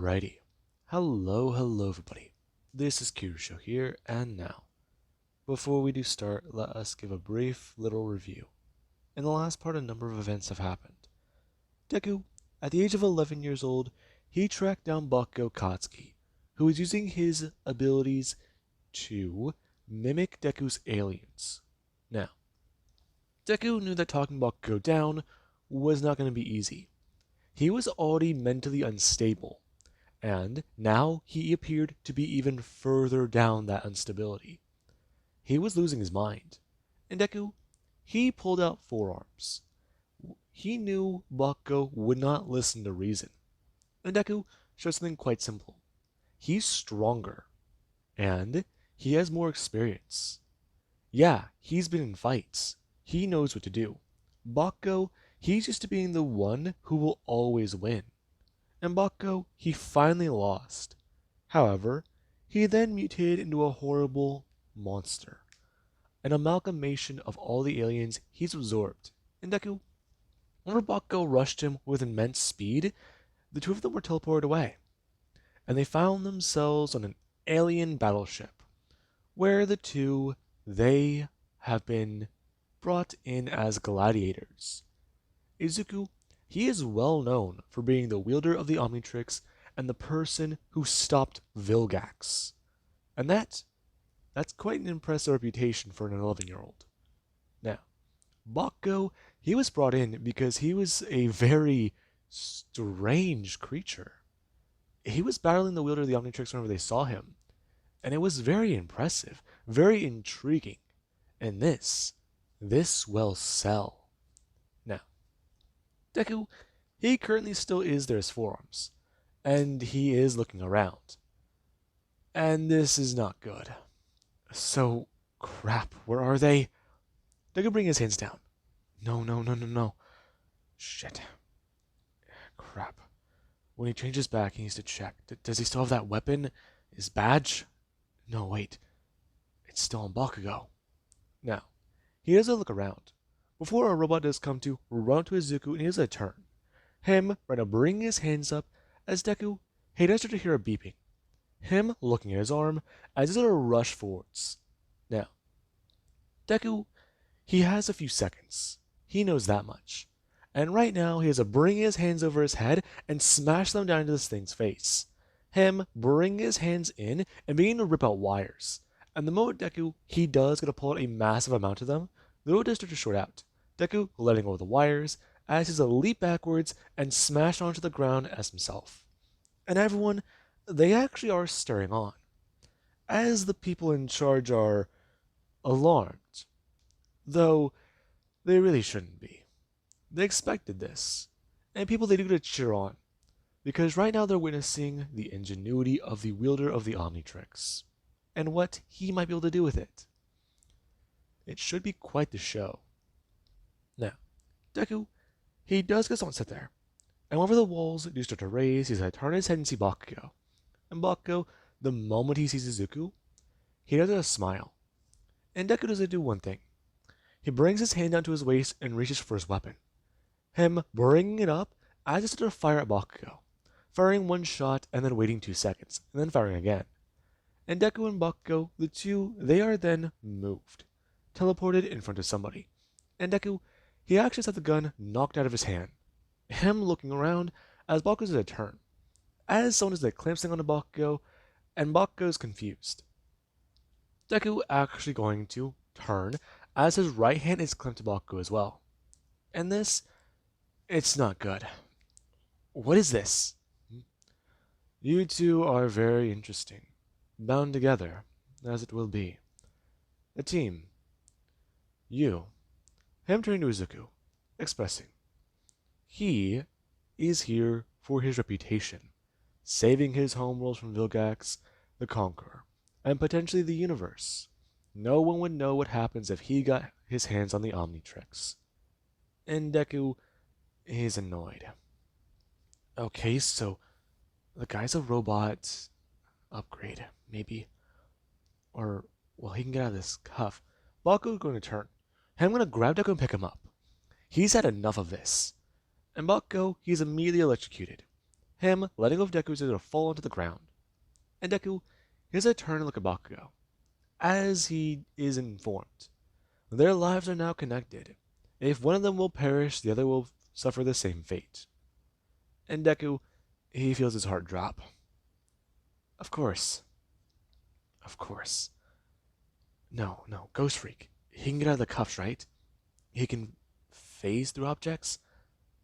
Alrighty. Hello everybody. This is Kirusho here, and now, before we do start, let us give a brief little review. In the last part, a number of events have happened. Deku, at the age of 11 years old, he tracked down Bakugo Katsuki, who was using his abilities to mimic Deku's aliens. Now, Deku knew that talking Bakugo down was not going to be easy. He was already mentally unstable, and now he appeared to be even further down that instability. He was losing his mind. And Deku, he pulled out forearms. He knew Bakugo would not listen to reason. And Deku showed something quite simple. He's stronger, and he has more experience. Yeah, he's been in fights. He knows what to do. Bakugo, he's used to being the one who will always win. And Bakugo, he finally lost. However, he then mutated into a horrible monster, an amalgamation of all the aliens he's absorbed. And Deku, whenever Bakugo rushed him with immense speed, the two of them were teleported away, and they found themselves on an alien battleship, where they have been brought in as gladiators. Izuku, he is well known for being the wielder of the Omnitrix and the person who stopped Vilgax. And that's quite an impressive reputation for an 11-year-old. Now, Bakugo, he was brought in because he was a very strange creature. He was battling the wielder of the Omnitrix whenever they saw him, and it was very impressive, very intriguing. And this will sell. Now, Deku, he currently still is there as forearms, and he is looking around. And this is not good. So, crap, where are they? Deku, bring his hands down. No. Shit. Crap. When he changes back, he needs to check. Does he still have that weapon? His badge? No, wait. It's still on Bakugo. Now, he does a look around. Before a robot does come to run to Izuku, and he does a turn. Him trying to bring his hands up as Deku, he does start to hear a beeping. Him looking at his arm as he's going to rush forwards. Now, Deku, he has a few seconds. He knows that much. And right now, he has to bring his hands over his head and smash them down into this thing's face. Him bring his hands in and begin to rip out wires. And the moment Deku, he does get to pull out a massive amount of them, the road does start to short out. Deku letting go of the wires as he's to leap backwards and smash onto the ground as himself. And everyone, they actually are staring on, as the people in charge are alarmed, though they really shouldn't be. They expected this, and people, they do get to cheer on, because right now they're witnessing the ingenuity of the wielder of the Omnitrix, and what he might be able to do with it. It should be quite the show. Now, Deku, he does get someone sit there, and whenever the walls do start to raise, he's going to turn his head and see Bakugo. And Bakugo, the moment he sees Izuku, he does a smile. And Deku does do one thing. He brings his hand down to his waist and reaches for his weapon. Him bringing it up as he starts to fire at Bakugo, firing one shot and then waiting 2 seconds, and then firing again. And Deku and Bakugo, the two, they are then moved, teleported in front of somebody. And Deku, he actually has the gun knocked out of his hand. Him looking around as Bakugo's at a turn, as someone is that clamps thing onto Bakugo, and Bakugo's confused. Deku actually going to turn as his right hand is clamped to Bakugo as well. And this, it's not good. What is this? You two are very interesting, bound together, as it will be. A team. You. Him turning to Izuku, expressing. He is here for his reputation, saving his homeworld from Vilgax, the Conqueror, and potentially the universe. No one would know what happens if he got his hands on the Omnitrix. And Deku is annoyed. Okay, so the guy's a robot upgrade, maybe. Or, well, he can get out of this cuff. Bakugo's going to turn. And I'm going to grab Deku and pick him up. He's had enough of this. And Bakugo, he's immediately electrocuted. him letting go of Deku is going to fall onto the ground. And Deku, he has a turn to look at Bakugo, as he is informed. Their lives are now connected. If one of them will perish, the other will suffer the same fate. And Deku, he feels his heart drop. Of course. Of course. No, Ghost Freak. He can get out of the cuffs, right? He can phase through objects?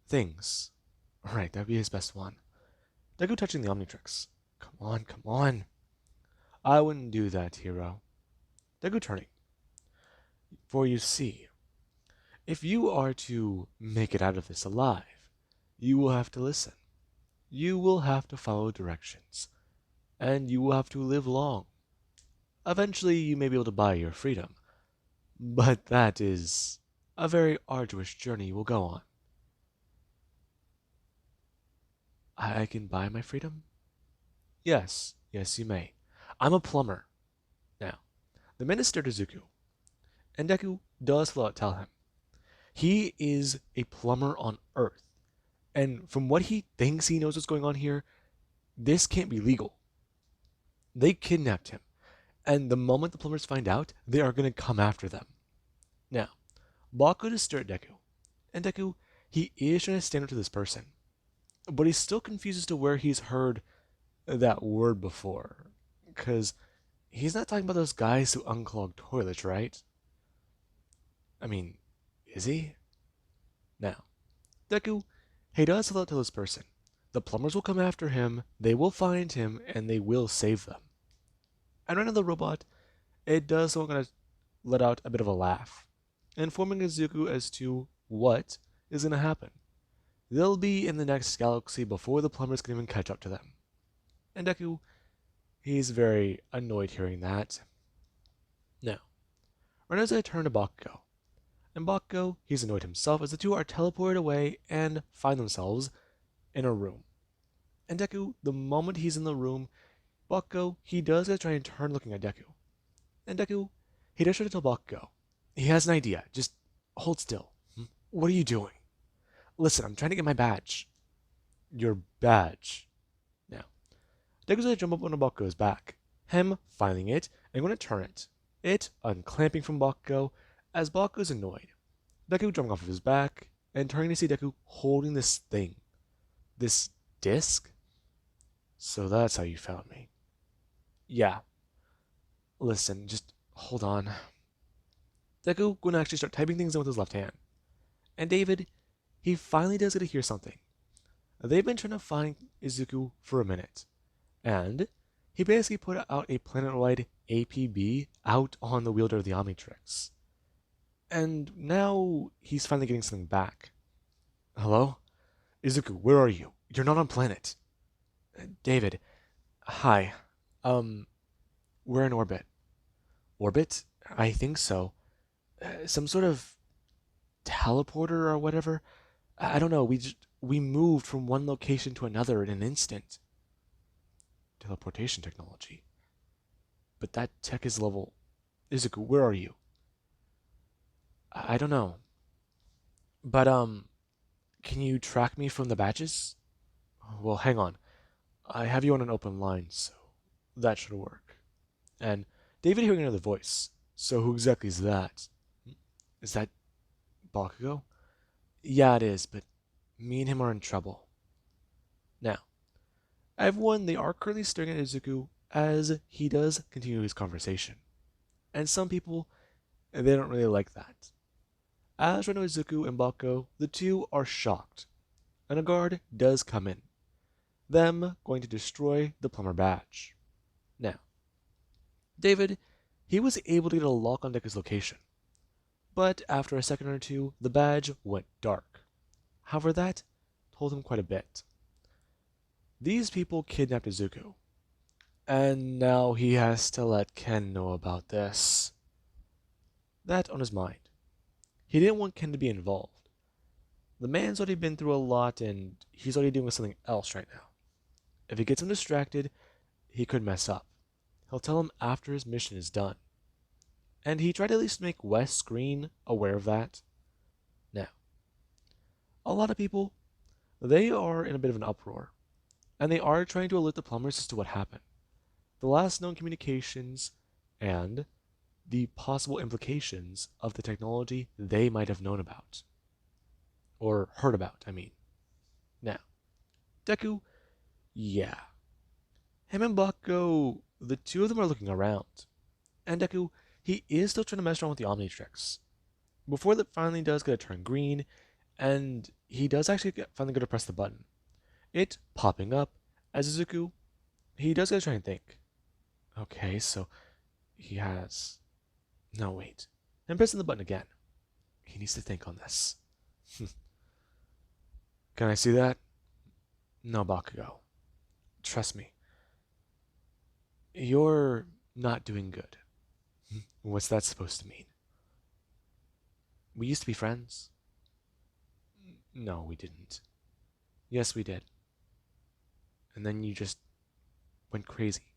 Things. Alright, that'd be his best one. Deku touching the Omnitrix. Come on. I wouldn't do that, hero. Deku turning. For you see, if you are to make it out of this alive, you will have to listen. You will have to follow directions. And you will have to live long. Eventually, you may be able to buy your freedom. But that is a very arduous journey you will go on. I can buy my freedom? Yes, you may. I'm a plumber. Now, the minister to Zuko, and Deku does flat out tell him. He is a plumber on Earth. And from what he thinks he knows what's going on here, this can't be legal. They kidnapped him. And the moment the plumbers find out, they are going to come after them. Now, Baku does stare at Deku. And Deku, he is trying to stand up to this person. But he's still confused as to where he's heard that word before. Because he's not talking about those guys who unclog toilets, right? I mean, is he? Now, Deku, he does tell this person. The plumbers will come after him, they will find him, and they will save them. And right now the robot, it does so kind of let out a bit of a laugh, informing Izuku as to what is going to happen. They'll be in the next galaxy before the plumbers can even catch up to them. And Deku, he's very annoyed hearing that. Now, right as I turn to Bakugo, and Bakugo, he's annoyed himself as the two are teleported away and find themselves in a room. And Deku, the moment he's in the room, Bakugo, he does try and turn looking at Deku. And Deku, he does try to tell Bakugo. He has an idea. Just hold still. What are you doing? Listen, I'm trying to get my badge. Your badge. Now, Deku's going to jump up on Bakugo's back. Him finding it and going to turn it. It unclamping from Bakugo as Bakugo's annoyed. Deku jumping off of his back and turning to see Deku holding this thing. This disc? So that's how you found me. Yeah. Listen, just hold on. Deku going to actually start typing things in with his left hand. And David, he finally does get to hear something. They've been trying to find Izuku for a minute. And he basically put out a planet-wide APB out on the wielder of the Omnitrix. And now he's finally getting something back. Hello? Izuku, where are you? You're not on planet. David, hi. We're in orbit. Orbit? I think so. Some sort of teleporter or whatever. I don't know. We moved from one location to another in an instant. Teleportation technology. But that tech is level. Izuku, where are you? I don't know. But can you track me from the badges? Well, hang on. I have you on an open line, so that should work. And David hearing another voice. So who exactly is that? Is that Bakugo? Yeah, it is, but me and him are in trouble. Now, everyone, they are currently staring at Izuku as he does continue his conversation. And some people, they don't really like that. As right now Izuku and Bakugo, the two are shocked. And a guard does come in. Them going to destroy the plumber badge. Now, David, he was able to get a lock on Deku's location. But after a second or two, the badge went dark. However, that told him quite a bit. These people kidnapped Izuku. And now he has to let Ken know about this. That on his mind. He didn't want Ken to be involved. The man's already been through a lot and he's already doing something else right now. If he gets him distracted, he could mess up. He'll tell him after his mission is done. And he tried to at least make Wes Green aware of that. Now, a lot of people, they are in a bit of an uproar. and they are trying to alert the plumbers as to what happened, the last known communications, and the possible implications of the technology they might have known about. Or heard about, I mean. Now, Deku, yeah. Him and Bakugo, the two of them are looking around. And Deku, he is still trying to mess around with the Omnitrix. Before that finally does get to turn green, and he does actually finally go to press the button. It popping up as Izuku, he does get to try and think. Okay, so he has... No, wait. I'm pressing the button again. He needs to think on this. Can I see that? No, Bakugo. Trust me. You're not doing good. What's that supposed to mean? We used to be friends. No, we didn't. Yes, we did. And then you just went crazy.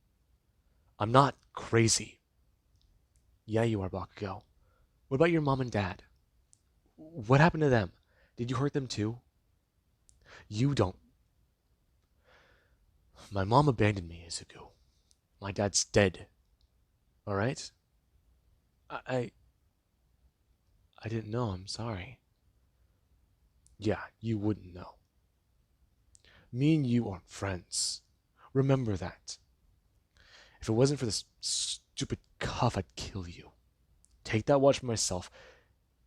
I'm not crazy. Yeah, you are, Bakugo. What about your mom and dad? What happened to them? Did you hurt them too? You don't. My mom abandoned me, Izuku. My dad's dead. Alright? I didn't know, I'm sorry. Yeah, you wouldn't know. Me and you aren't friends. Remember that. If it wasn't for this stupid cuff, I'd kill you. Take that watch for myself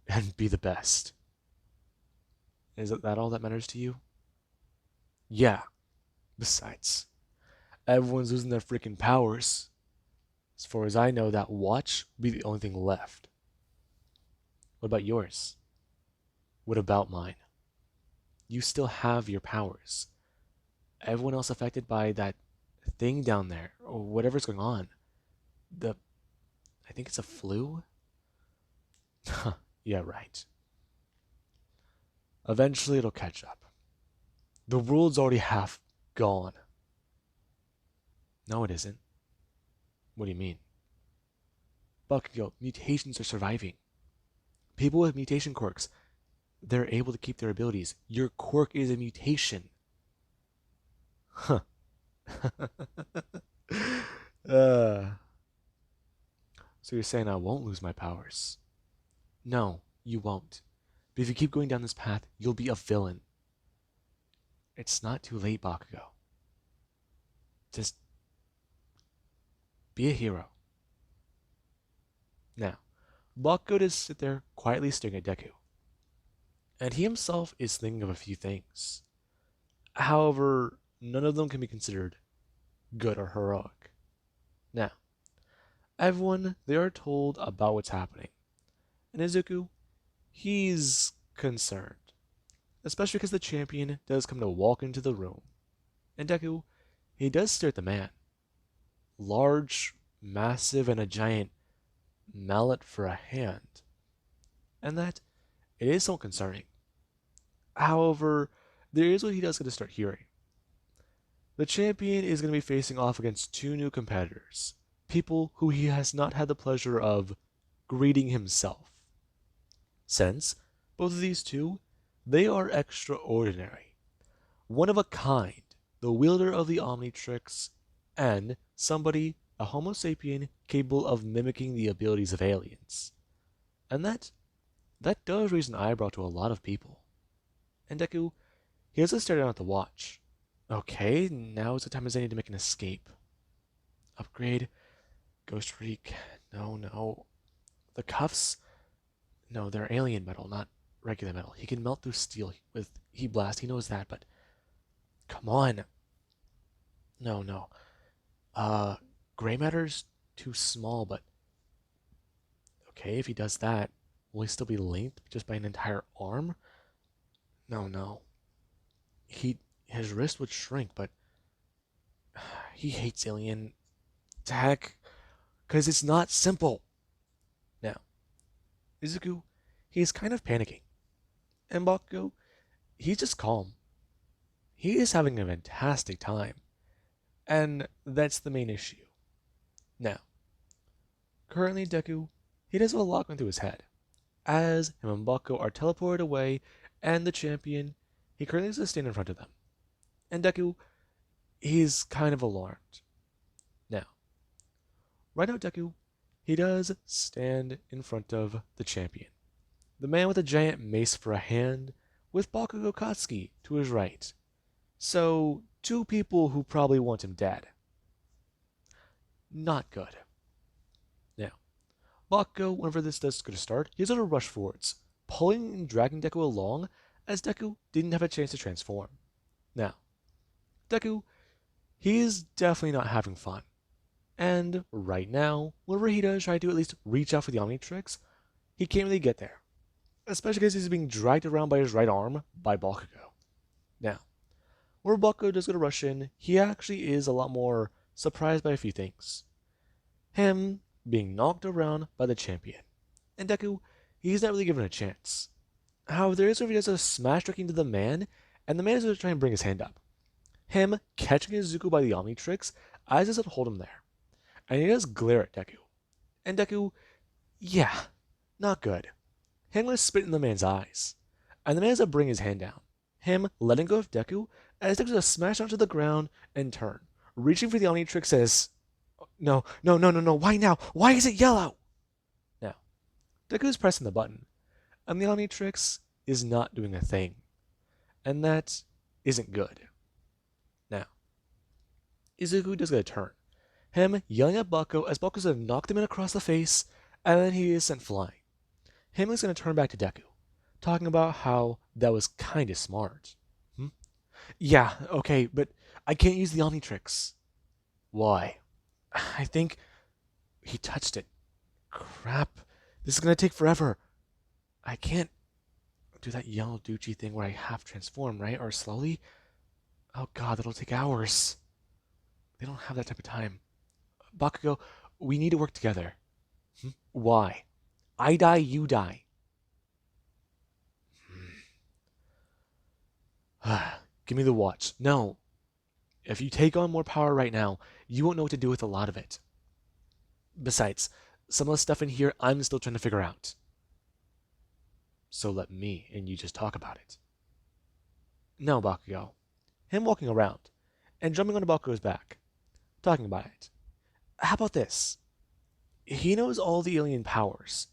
and be the best. Is that all that matters to you? Yeah. Besides, everyone's losing their freaking powers. As far as I know, that watch will be the only thing left. What about yours? What about mine? You still have your powers. Everyone else affected by that thing down there, or whatever's going on. I think it's a flu? Yeah, right. Eventually it'll catch up. The world's already half gone. No, it isn't. What do you mean? Bakugo, mutations are surviving. People with mutation quirks, they're able to keep their abilities. Your quirk is a mutation. Huh. So you're saying I won't lose my powers? No, you won't. But if you keep going down this path, you'll be a villain. It's not too late, Bakugo. Just be a hero. Now, Bakugo just sit there quietly staring at Deku. And he himself is thinking of a few things. However, none of them can be considered good or heroic. Now, everyone, they are told about what's happening. And Izuku, he's concerned. Especially because the champion does come to walk into the room. And Deku, he does stare at the man. Large, massive, and a giant mallet for a hand. And that, it is so concerning. However, there is what he does get to start hearing. The champion is going to be facing off against two new competitors. People who he has not had the pleasure of greeting himself. Since, both of these two, they are extraordinary. One of a kind, the wielder of the Omnitrix, and somebody, a Homo sapien, capable of mimicking the abilities of aliens. And that does raise an eyebrow to a lot of people. And Deku, he has to stare down at the watch. Okay, now is the time as any to make an escape. Upgrade. Ghost Freak. No. The cuffs? No, they're alien metal, not regular metal. He can melt through steel with Heat Blast. He knows that, but... Come on. No. Gray matter's too small, but... Okay, if he does that, will he still be linked just by an entire arm? No. His wrist would shrink, but... He hates alien tech, because it's not simple. Now, Izuku, he is kind of panicking. And Bakugo, he's just calm. He is having a fantastic time. And that's the main issue. Now, currently Deku, he does have a lot going through his head. As him and Bakugo are teleported away, and the champion, he currently has to stand in front of them. And Deku, he's kind of alarmed. Now, right now Deku, he does stand in front of the champion. The man with a giant mace for a hand, with Bakugo Katsuki to his right. So, two people who probably want him dead. Not good. Now, Bakugo, whenever this does go to start, he's going to rush forwards, pulling and dragging Deku along, as Deku didn't have a chance to transform. Now, Deku, he's definitely not having fun. And right now, whenever he does try to at least reach out for the Omnitrix, he can't really get there. Especially because he's being dragged around by his right arm by Bakugo. Now, where Bakugo does go to rush in, he actually is a lot more surprised by a few things. Him being knocked around by the champion. And Deku, he's not really given a chance. However, there is where he does a smash strike into the man, and the man is going to try and bring his hand up. Him catching Izuku by the Omnitrix, as does it hold him there. And he does glare at Deku. And Deku, yeah, not good. Him going to spit in the man's eyes. And the man has to bring his hand down. Him letting go of Deku, as Deku does smash onto the ground and turn. Reaching for the Omnitrix says, no, why now? Why is it yellow? Now, Deku is pressing the button, and the Omnitrix is not doing a thing. And that isn't good. Now, Izuku does get a turn. Him yelling at Bakugo as Bakugo's going to knock him in across the face, and then he is sent flying. Him is going to turn back to Deku, talking about how that was kind of smart. Yeah, okay, but I can't use the Omnitrix. Why? I think he touched it. Crap. This is going to take forever. I can't do that yellow Duchi thing where I half transform, right? Or slowly? Oh god, that'll take hours. They don't have that type of time. Bakugo, we need to work together. Why? I die, you die. Give me the watch. No. If you take on more power right now, you won't know what to do with a lot of it. Besides, some of the stuff in here I'm still trying to figure out. So let me and you just talk about it. No, Bakugo. Him walking around and jumping onto Bakugo's back, talking about it. How about this? He knows all the alien powers.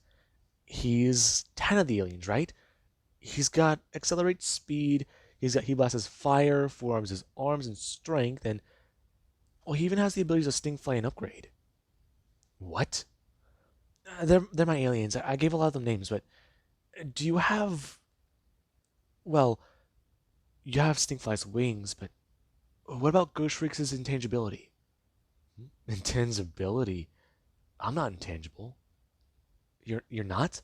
He's 10 of the aliens, right? He's got accelerate speed, he blasts fire, forearms his arms and strength, and he even has the abilities of sting, fly, and upgrade. What? They're my aliens. I gave a lot of them names, but do you have... Well, you have Stingfly's wings, but what about Ghost Freaks' intangibility? Intangibility? I'm not intangible. You're not?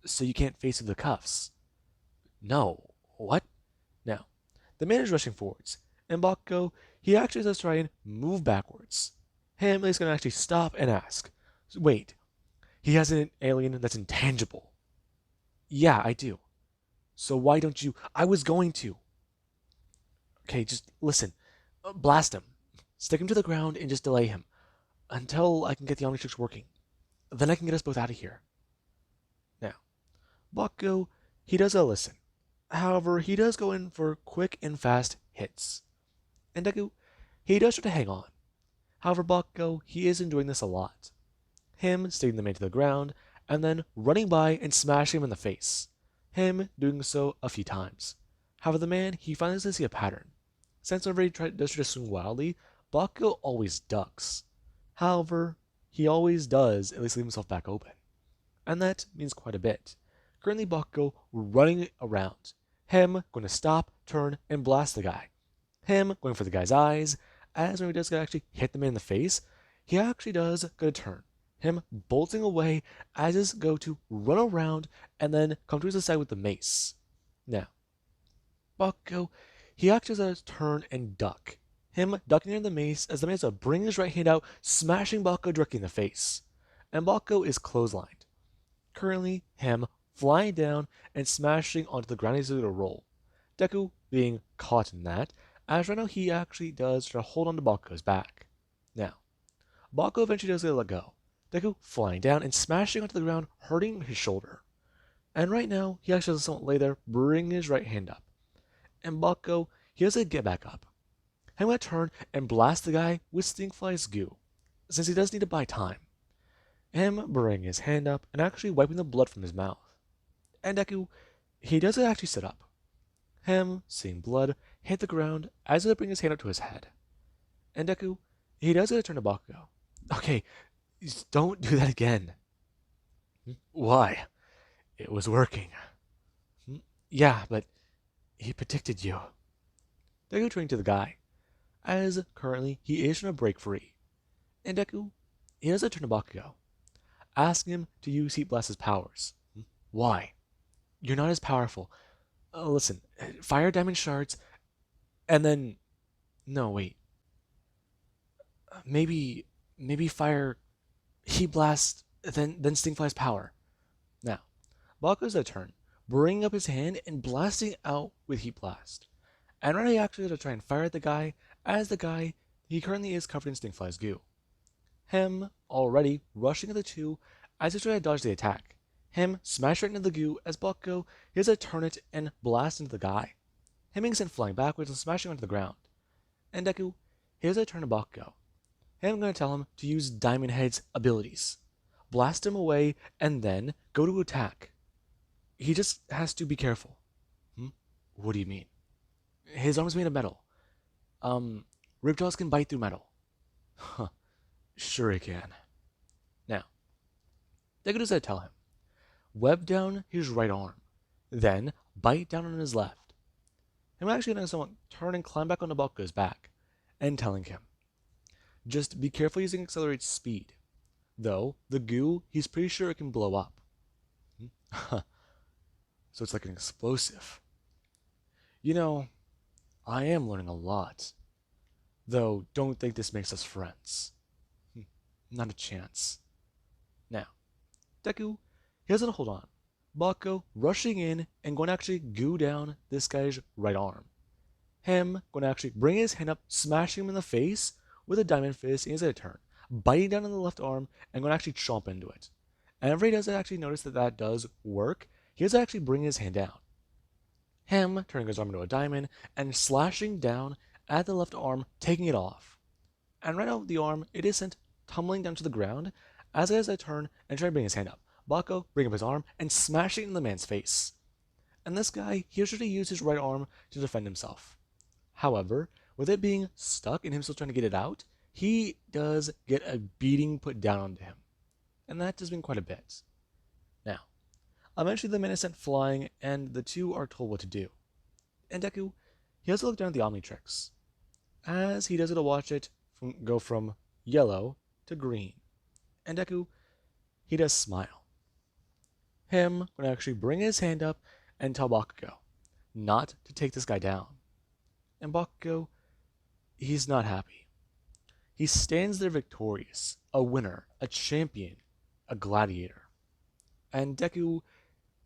So you can't face through the cuffs? No. What? Now, the man is rushing forwards, and Bakugo, he actually does try and move backwards. Him is going to actually stop and ask, wait, he has an alien that's intangible. Yeah, I do. So why don't you... I was going to. Okay, just listen. Blast him. Stick him to the ground and just delay him. Until I can get the Omnitrix working. Then I can get us both out of here. Now, Bakugo, he does listen. However, he does go in for quick and fast hits. And Deku, he does try to hang on. However, Bakugo, he is enjoying this a lot. Him sticking the man to the ground, and then running by and smashing him in the face. Him doing so a few times. However, the man, he finally does see a pattern. Since whenever he does try to swing wildly, Bakugo always ducks. However, he always does at least leave himself back open. And that means quite a bit. Currently, Bakugo running around. Him going to stop, turn, and blast the guy. Him going for the guy's eyes. As when he does actually hit the man in the face, he actually does go to turn. Him bolting away as his go to run around and then come to his side with the mace. Now, Bakugo, he actually does turn and duck. Him ducking in the mace as the man does bring his right hand out, smashing Bakugo directly in the face. And Bakugo is clotheslined. Currently, him flying down and smashing onto the ground as he to roll. Deku being caught in that, as right now he actually does try to hold on to Bakugo's back. Now, Bakugo eventually does get let go. Deku flying down and smashing onto the ground, hurting his shoulder. And right now, he actually does somewhat lay there, bring his right hand up. And Bakugo, he doesn't get back up. I'm going to turn and blast the guy with Stinkfly's goo, since he does need to buy time. Him bringing his hand up and actually wiping the blood from his mouth. And Deku, he doesn't actually sit up. Him, seeing blood, hit the ground as he bring his hand up to his head. And Deku, he does get a turn to Bakugo. Okay, don't do that again. Why? It was working. Yeah, but he predicted you. Deku turning to the guy, as currently he is trying to break free. And Deku, he does a turn to Bakugo, asking him to use Heat Blast's powers. Why? You're not as powerful. Listen, fire diamond shards, and then... No, wait. Maybe fire Heat Blast, then Stingfly's power. Now, Bakugo's turn, bringing up his hand and blasting out with Heat Blast. And ready actually to try and fire at the guy, as the guy, he currently is covered in Stingfly's goo. Him already rushing at the two as he tries to dodge the attack. Him smash right into the goo as Bakugo hears a turn it and blast into the guy. Him being sent flying backwards and smashing onto the ground. And Deku hears a turn to Bakugo. Him going to tell him to use Diamond Head's abilities. Blast him away and then go to attack. He just has to be careful. What do you mean? His arm's made of metal. Ripjaws can bite through metal. Huh. Sure he can. Now, Deku does tell him. Web down his right arm. Then bite down on his left. I'm actually going to someone turn and climb back onto Bakugo's back. And telling him. Just be careful using accelerated speed. Though, the goo, he's pretty sure it can blow up. So it's like an explosive. You know, I am learning a lot. Though, don't think this makes us friends. Not a chance. Now, Deku, he doesn't hold on. Bakugo rushing in and going to actually goo down this guy's right arm. Him going to actually bring his hand up, smashing him in the face with a diamond fist in his turn, biting down on the left arm and going to actually chomp into it. And if he doesn't actually notice that that does work, he does actually bring his hand down. Him turning his arm into a diamond and slashing down at the left arm, taking it off. And right out the arm, it is sent tumbling down to the ground as it has a turn and try to bring his hand up. Bakugo bring up his arm and smash it in the man's face. And this guy, he usually used his right arm to defend himself. However, with it being stuck and him still trying to get it out, he does get a beating put down onto him. And that has been quite a bit. Now, eventually the man is sent flying and the two are told what to do. And Deku, he has to look down at the Omnitrix, as he does it to watch it go from yellow to green. And Deku, he does smile. Him going to actually bring his hand up and tell Bakugo not to take this guy down. And Bakugo, he's not happy. He stands there victorious, a winner, a champion, a gladiator. And Deku,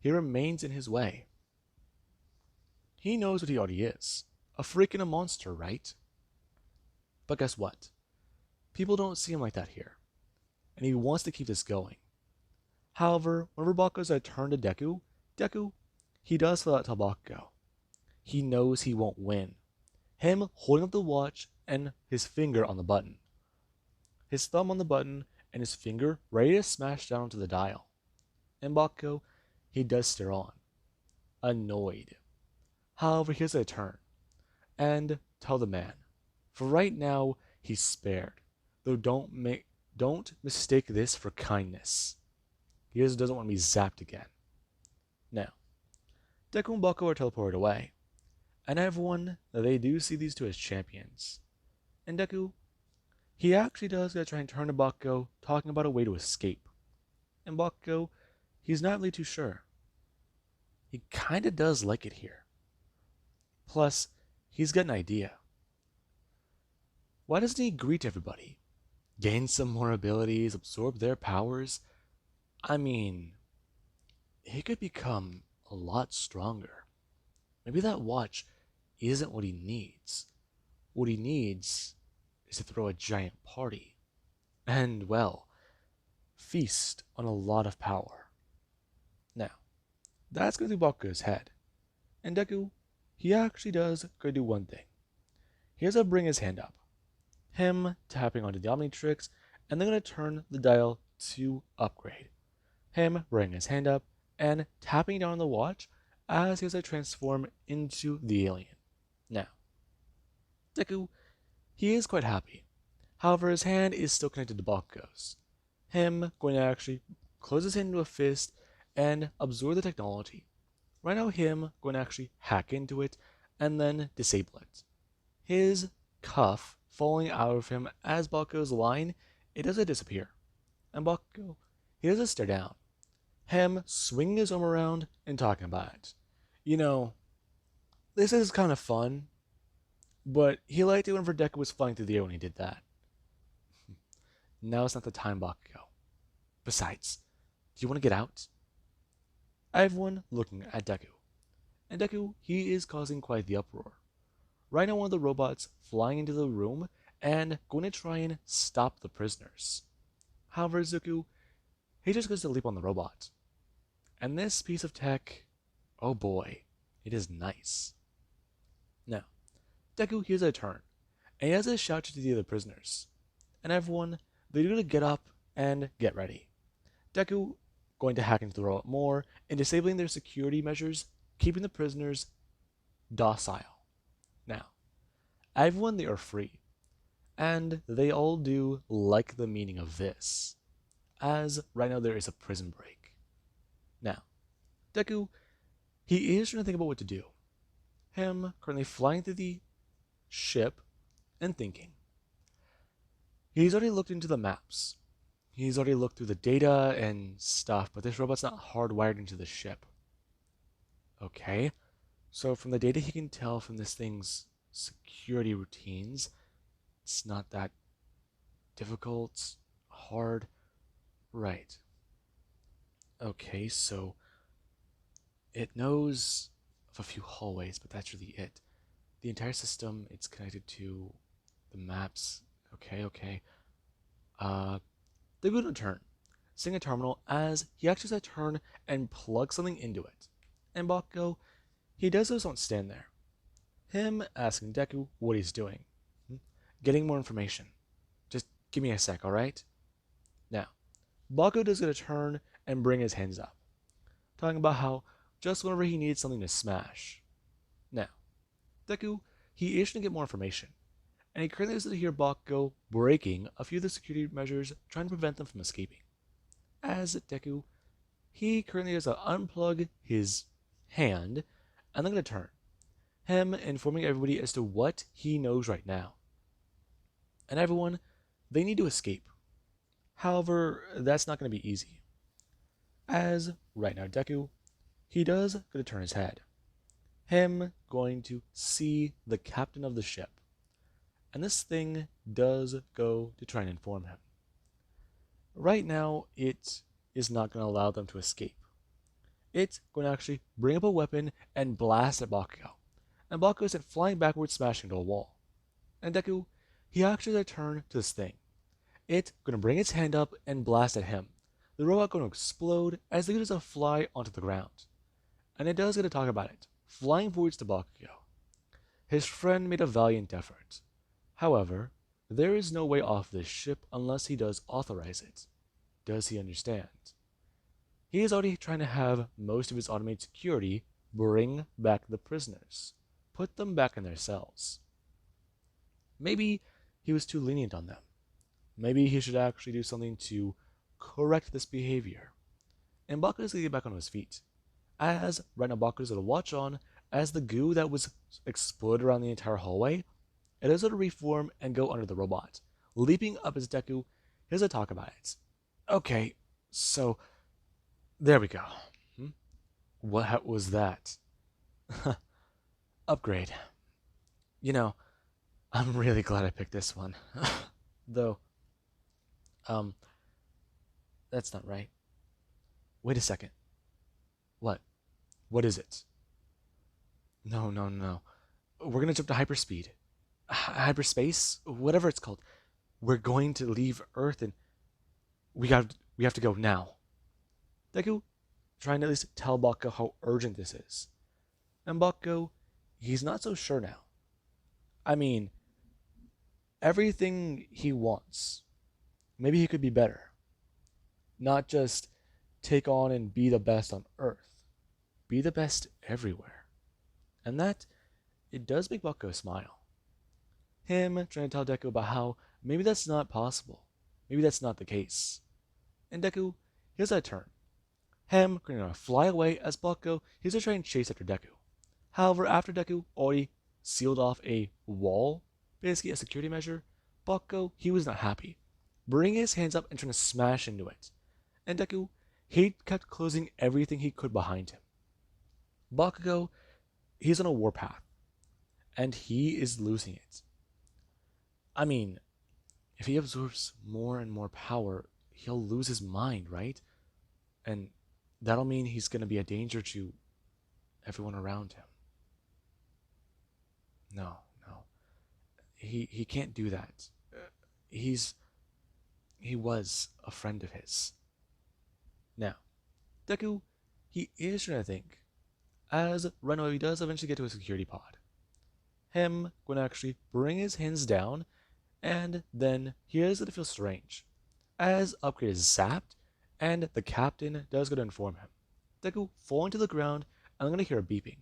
he remains in his way. He knows what he already is. A freak and a monster, right? But guess what? People don't see him like that here. And he wants to keep this going. However, whenever Bakugo's turn to Deku, he does feel out to Bakugo. He knows he won't win. Him holding up the watch and his finger on the button. His thumb on the button and his finger ready to smash down onto the dial. And Bakugo, he does stare on, annoyed. However, here's a turn, and tell the man, for right now, he's spared. Though don't mistake this for kindness. He just doesn't want to be zapped again. Now, Deku and Bakugo are teleported away, and everyone, they do see these two as champions. And Deku, he actually does gotta try and turn to Bakugo, talking about a way to escape. And Bakugo, he's not really too sure. He kinda does like it here. Plus, he's got an idea. Why doesn't he greet everybody? Gain some more abilities, absorb their powers? I mean, he could become a lot stronger. Maybe that watch isn't what he needs. What he needs is to throw a giant party. And, well, feast on a lot of power. Now, that's going through Bakugo's head. And Deku, he actually does go do one thing. he has to bring his hand up. Him tapping onto the Omnitrix, and then going to turn the dial to upgrade. Him bringing his hand up and tapping down on the watch as he has to transform into the alien. Now, Deku, he is quite happy. However, his hand is still connected to Bakugo's. Him going to actually close his hand into a fist and absorb the technology. Right now, him going to actually hack into it and then disable it. His cuff falling out of him as Bakugo's line, it doesn't disappear. And Bakugo, he doesn't stare down. Him swinging his arm around and talking about it. You know, this is kind of fun, but he liked it whenever Deku was flying through the air when he did that. Now it's not the time, Bakugo. Besides, do you want to get out? Everyone looking at Deku. And Deku, he is causing quite the uproar. Right now, one of the robots flying into the room and going to try and stop the prisoners. However, Deku, he just goes to leap on the robot. And this piece of tech, oh boy, it is nice. Now, Deku hears a turn, and he has a shout to the other prisoners. And everyone, they're going to get up and get ready. Deku going to hack into the robot more and disabling their security measures, keeping the prisoners docile. Now, everyone, they are free, and they all do like the meaning of this, as right now there is a prison break. Now, Deku, he is trying to think about what to do. Him currently flying through the ship and thinking. He's already looked into the maps. He's already looked through the data and stuff, but this robot's not hardwired into the ship. Okay, so from the data he can tell from this thing's security routines, it's not that difficult, hard, right. Okay, so it knows of a few hallways, but that's really it. The entire system, it's connected to the maps. Okay. They're going to turn, seeing a terminal as he actually has to turn and plug something into it. And Bakugo, he does just don't stand there. Him asking Deku what he's doing. Getting more information. Just give me a sec, alright? Now, Bakugo does get a turn and bring his hands up, talking about how just whenever he needs something to smash. Now, Deku, he is going to get more information, and he currently has to hear Bakugo breaking a few of the security measures, trying to prevent them from escaping. As Deku, he currently has to unplug his hand, and then going to turn. Him informing everybody as to what he knows right now. And everyone, they need to escape. However, that's not going to be easy. As right now Deku, he does going to turn his head. Him going to see the captain of the ship. And this thing does go to try and inform him. Right now, it is not going to allow them to escape. It's going to actually bring up a weapon and blast at Bakugo. And Bakugo is flying backwards, smashing into a wall. And Deku, he actually has a turn to this thing. It's going to bring its hand up and blast at him. The robot going to explode as it does a fly onto the ground. And it does get to talk about it, flying forwards to Bakugo. His friend made a valiant effort. However, there is no way off this ship unless he does authorize it. Does he understand? He is already trying to have most of his automated security bring back the prisoners, put them back in their cells. Maybe he was too lenient on them. Maybe he should actually do something to correct this behavior. And Bakugo is going to get back on his feet, as right now Bakugo is going to watch on as the goo that was exploded around the entire hallway, it is going to reform and go under the robot, leaping up as Deku. Here's a talk about it. Okay, so there we go. What was that? Upgrade. You know, I'm really glad I picked this one. Though, that's not right. Wait a second. What? What is it? No. We're gonna jump to hyperspeed. Hyperspace? Whatever it's called. We're going to leave Earth and we have to go now. Deku trying to at least tell Bakugo how urgent this is. And Bakugo, he's not so sure now. I mean, everything he wants. Maybe he could be better. Not just take on and be the best on Earth. Be the best everywhere. And that, it does make Bucko smile. Him trying to tell Deku about how maybe that's not possible. Maybe that's not the case. And Deku, here's that turn. Him going to fly away as Bucko, he's going to try and chase after Deku. However, after Deku already sealed off a wall, basically a security measure, Bucko, he was not happy, bringing his hands up and trying to smash into it. And Deku, he kept closing everything he could behind him. Bakugo, he's on a warpath, and he is losing it. I mean, if he absorbs more and more power, he'll lose his mind, right? And that'll mean he's going to be a danger to everyone around him. No. He can't do that. He was a friend of his. Now, Deku, he is trying to think, as Reno does eventually get to a security pod. Him going to actually bring his hands down, and then here's that it feels strange. As Upgrade is zapped, and the captain does go to inform him. Deku falling to the ground, and I'm going to hear a beeping.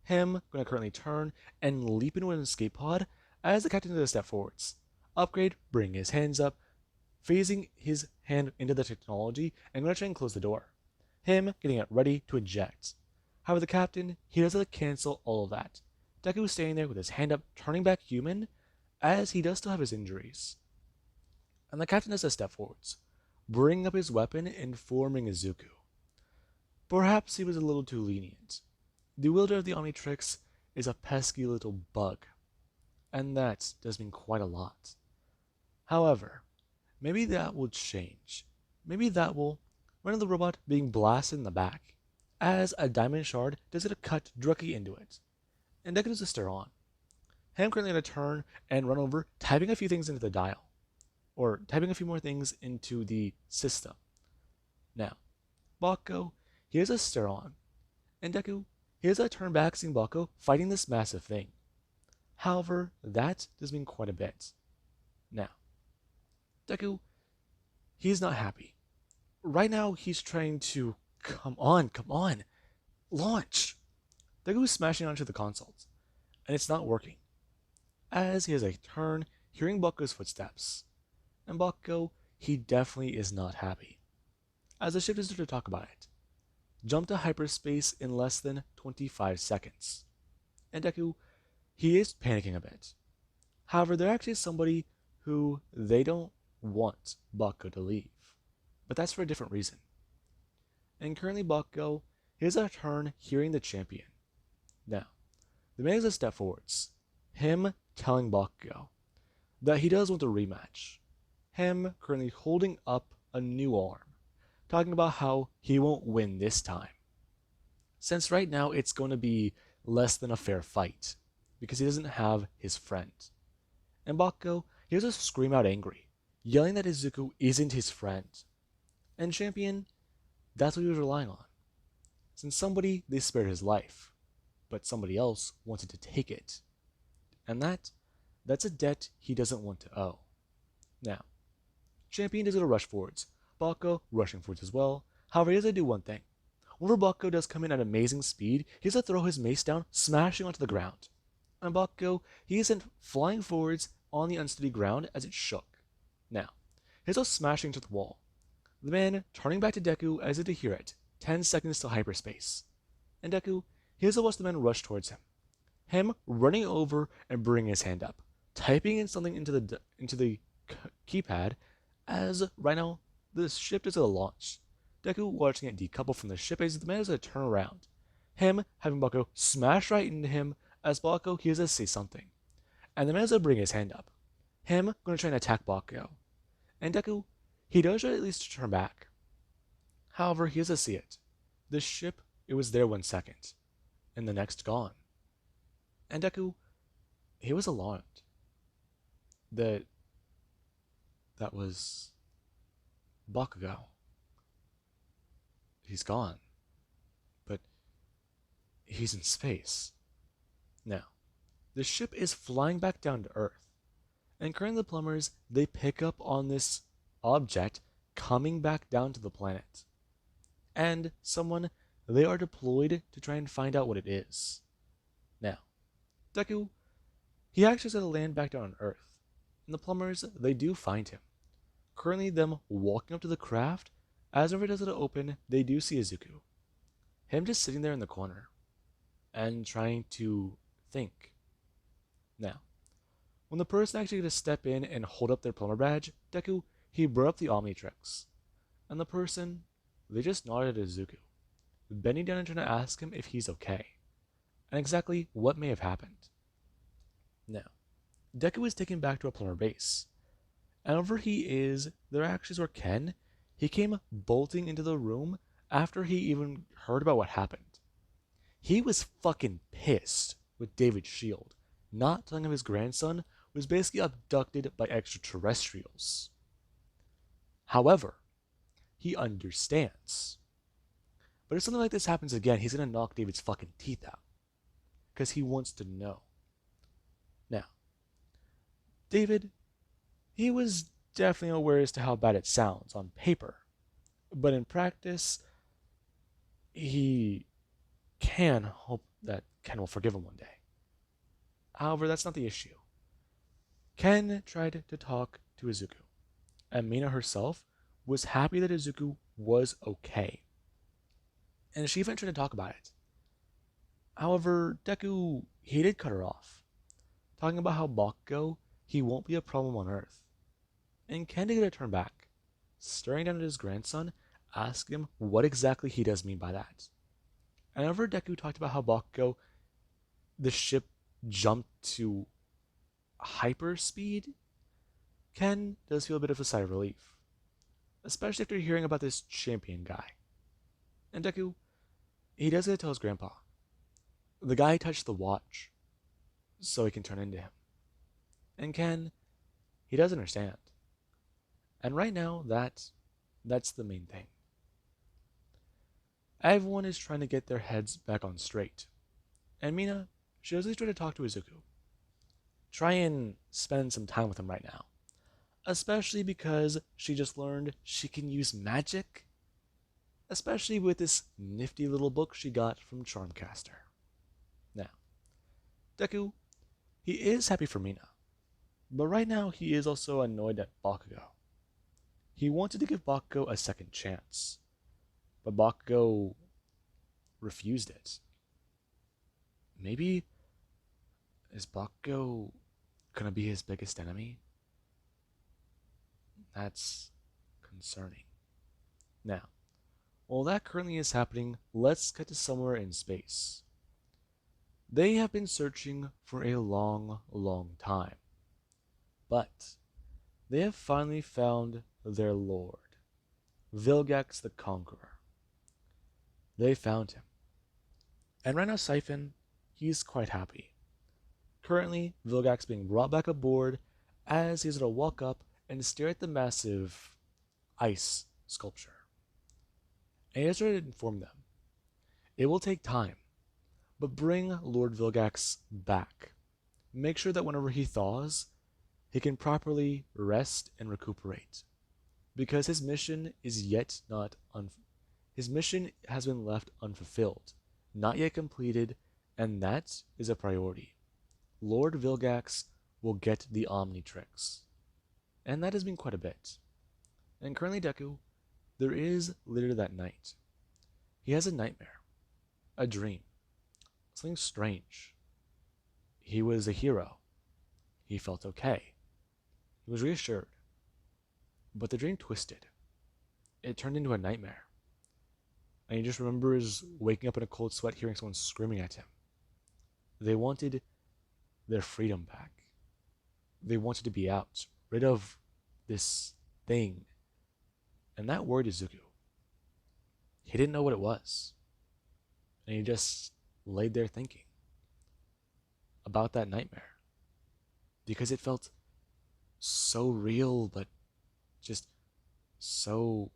Him going to currently turn and leap into an escape pod as the captain does step forwards. Upgrade bringing his hands up, phasing his hand into the technology, and going to try and close the door. Him getting it ready to eject. However, the captain, he does cancel all of that. Deku staying there with his hand up, turning back human, as he does still have his injuries. And the captain does a step forwards, bringing up his weapon, informing Izuku. Perhaps he was a little too lenient. The wielder of the Omnitrix is a pesky little bug, and that does mean quite a lot. However, maybe that will change. Maybe that will run the robot being blasted in the back, as a diamond shard does get a cut directly into it. And Deku does a stir on. Him currently going to turn and run over, typing a few things into the dial, or typing a few more things into the system. Now, Bako, here's a stir on, and Deku, here's a turn back seeing Bako fighting this massive thing. However, that does mean quite a bit. Now, Deku, he's not happy. Right now, he's trying to, come on, launch! Deku's smashing onto the consoles, and it's not working. As he has a turn, hearing Baku's footsteps. And Baku, he definitely is not happy. As the ship is there to talk about it. Jump to hyperspace in less than 25 seconds. And Deku, he is panicking a bit. However, there actually is somebody who they don't want Baku to leave. But that's for a different reason. And currently Baku, he has a turn hearing the champion. Now, the man is a step forwards. Him telling Bakugo that he does want a rematch. Him currently holding up a new arm, talking about how he won't win this time. Since right now it's going to be less than a fair fight, because he doesn't have his friend. And Bakugo, he has to scream out angry, yelling that Izuku isn't his friend. And Champion, that's what he was relying on. Since somebody, they spared his life, but somebody else wanted to take it. And that's a debt he doesn't want to owe. Now, Champion does go to rush forwards. Bakugo rushing forwards as well. However, he has to do one thing. Whenever Bakugo does come in at amazing speed, he has to throw his mace down, smashing onto the ground. And Bakugo, he is sent flying forwards on the unsteady ground as it shook. Now, he's also smashing to the wall. The man turning back to Deku as if to hear it. 10 seconds till hyperspace. And Deku, he has to watch the man rush towards him. Him running over and bringing his hand up, typing in something into the keypad, as right now the ship is at a launch. Deku watching it decouple from the ship as the man is going to turn around. Him having Bakugo smash right into him as Bakugo he has to say something. And the man is going to bring his hand up. Him going to try and attack Bakugo. And Deku, he does try at least to turn back. However, he has to see it. The ship, it was there 1 second, and the next gone. And Deku, he was alarmed. That was Bakugo. He's gone. But he's in space. Now, the ship is flying back down to Earth. And currently the plumbers, they pick up on this object coming back down to the planet. And they are deployed to try and find out what it is. Now, Deku, he actually has to land back down on Earth. And the plumbers, they do find him. Currently them walking up to the craft, as River does it open, they do see Izuku. Him just sitting there in the corner and trying to think. Now, when the person actually gets to step in and hold up their plumber badge, Deku, he brought up the Omnitrix. And the person, they just nodded at Izuku, bending down and trying to ask him if he's okay, and exactly what may have happened. Now, Deku is taken back to a plumber base, and over he is, there actually is where Ken, he came bolting into the room after he even heard about what happened. He was fucking pissed with David's shield, not telling him his grandson was basically abducted by extraterrestrials. However, he understands. But if something like this happens again, he's gonna knock David's fucking teeth out. Because he wants to know. Now, David, he was definitely aware as to how bad it sounds on paper. But in practice, he can hope that Ken will forgive him one day. However, that's not the issue. Ken tried to talk to Izuku, and Mina herself was happy that Izuku was okay. And she even tried to talk about it. However, Deku, he did cut her off, talking about how Bakugo, he won't be a problem on Earth. And Ken did get a turn back, staring down at his grandson, asking him what exactly he does mean by that. And whenever Deku talked about how Bakugo, the ship jumped to hyper speed, Ken does feel a bit of a sigh of relief, especially after hearing about this champion guy. And Deku, he does get to tell his grandpa. The guy touched the watch, so he can turn into him. And Ken, he does understand. And right now, that's the main thing. Everyone is trying to get their heads back on straight. And Mina, she does try to talk to Izuku. Try and spend some time with him right now. Especially because she just learned she can use magic. Especially with this nifty little book she got from Charmcaster. Now, Deku, he is happy for Mina. But right now, he is also annoyed at Bakugo. He wanted to give Bakugo a second chance. But Bakugo refused it. Maybe is Bakugo gonna be his biggest enemy? That's concerning. Now, while that currently is happening, let's get to somewhere in space. They have been searching for a long, long time. But they have finally found their lord, Vilgax the Conqueror. They found him. And right now Siphon, he's quite happy. Currently, Vilgax being brought back aboard as he's going to walk up and stare at the massive ice sculpture. And he has to inform them. It will take time, but bring Lord Vilgax back. Make sure that whenever he thaws, he can properly rest and recuperate. Because his mission is his mission has been left unfulfilled, not yet completed, and that is a priority. Lord Vilgax will get the Omnitrix. And that has been quite a bit. And currently Deku, there is later that night. He has a nightmare, a dream, something strange. He was a hero. He felt okay. He was reassured. But the dream twisted. It turned into a nightmare. And he just remembers waking up in a cold sweat hearing someone screaming at him. They wanted their freedom back. They wanted to be out, rid of this thing. And that worried Izuku. He didn't know what it was. And he just laid there thinking about that nightmare. Because it felt so real, but just so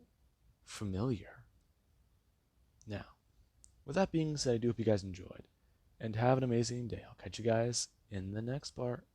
familiar. Now, with that being said, I do hope you guys enjoyed. And have an amazing day. I'll catch you guys in the next part.